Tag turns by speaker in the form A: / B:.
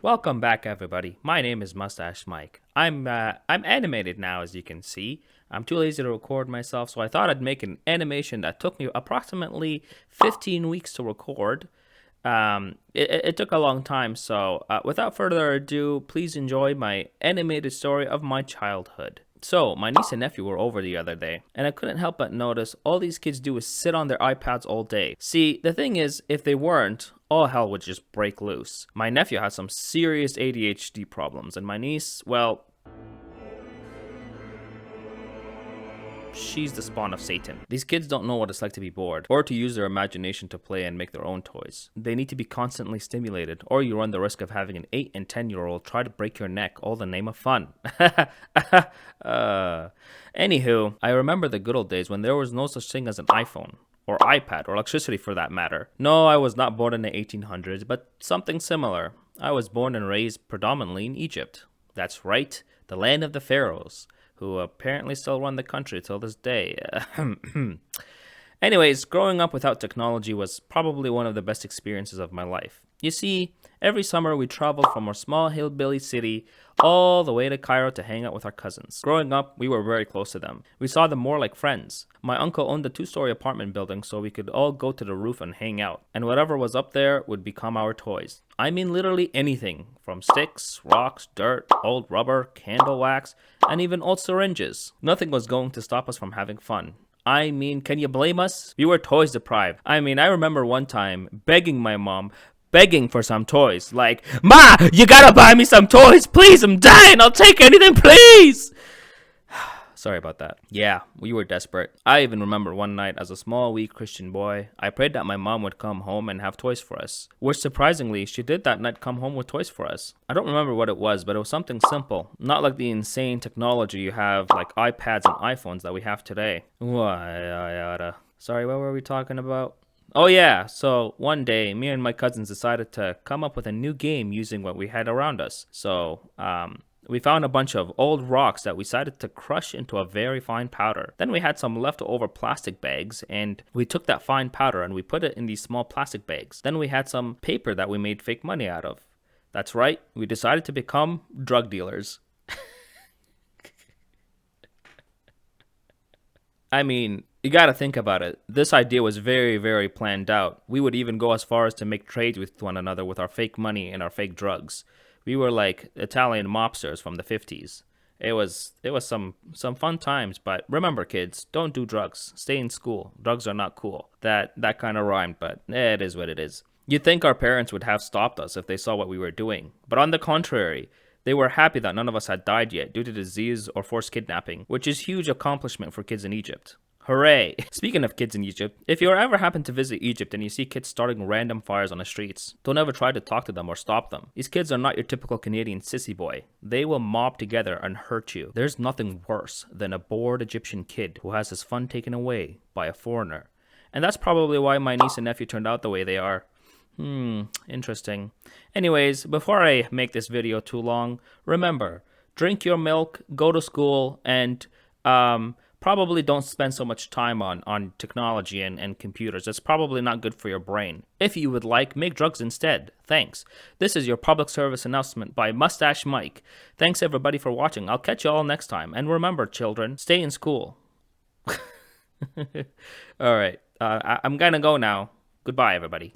A: Welcome back, everybody. My name is Mustache Mike. I'm animated now, as you can see. I'm too lazy to record myself, so I thought I'd make an animation that took me approximately 15 weeks to record. It took a long time, so without further ado, please enjoy my animated story of my childhood. So, my niece and nephew were over the other day, and I couldn't help but notice all these kids do is sit on their iPads all day. See, the thing is, if they weren't, all hell would just break loose. My nephew has some serious ADHD problems, and my niece, well, she's the spawn of Satan. These kids don't know what it's like to be bored, or to use their imagination to play and make their own toys. They need to be constantly stimulated, or you run the risk of having an 8 and 10-year-old try to break your neck, all in the name of fun. Anywho, I remember the good old days when there was no such thing as an iPhone, or iPad, or electricity for that matter. No, I was not born in the 1800s, but something similar. I was born and raised predominantly in Egypt. That's right, the land of the pharaohs, who apparently still run the country till this day. Anyways, growing up without technology was probably one of the best experiences of my life. You see, every summer we traveled from our small hillbilly city all the way to Cairo to hang out with our cousins. Growing up, we were very close to them. We saw them more like friends. My uncle owned a 2-story apartment building, so we could all go to the roof and hang out. And whatever was up there would become our toys. I mean literally anything, from sticks, rocks, dirt, old rubber, candle wax, and even old syringes. Nothing was going to stop us from having fun. I mean, can you blame us? We were toys deprived. I remember one time begging my mom, begging for some toys. Like, "Ma, you gotta buy me some toys, please, I'm dying, I'll take anything, please!" Sorry about that. Yeah, we were desperate. I even remember one night as a small, weak Christian boy, I prayed that my mom would come home and have toys for us. Which surprisingly, she did that night come home with toys for us. I don't remember what it was, but it was something simple. Not like the insane technology you have, like iPads and iPhones that we have today. Sorry, what were we talking about? Oh yeah, so one day, me and my cousins decided to come up with a new game using what we had around us. So, we found a bunch of old rocks that we decided to crush into a very fine powder. Then we had some leftover plastic bags, and we took that fine powder and we put it in these small plastic bags. Then we had some paper that we made fake money out of. That's right, we decided to become drug dealers. I mean, you gotta think about it. This idea was very, very planned out. We would even go as far as to make trades with one another with our fake money and our fake drugs. We were like Italian mobsters from the 50s. It was some fun times, but remember kids, don't do drugs. Stay in school. Drugs are not cool. That kind of rhymed, but it is what it is. You'd think our parents would have stopped us if they saw what we were doing, but on the contrary, they were happy that none of us had died yet due to disease or forced kidnapping, which is a huge accomplishment for kids in Egypt. Hooray! Speaking of kids in Egypt, if you ever happen to visit Egypt and you see kids starting random fires on the streets, don't ever try to talk to them or stop them. These kids are not your typical Canadian sissy boy. They will mob together and hurt you. There's nothing worse than a bored Egyptian kid who has his fun taken away by a foreigner. And that's probably why my niece and nephew turned out the way they are. Interesting. Anyways, before I make this video too long, remember, drink your milk, go to school, and probably don't spend so much time on technology and computers. It's probably not good for your brain. If you would like, make drugs instead. Thanks. This is your public service announcement by Mustache Mike. Thanks everybody for watching. I'll catch you all next time. And remember, children, stay in school. All right. I'm gonna go now. Goodbye, everybody.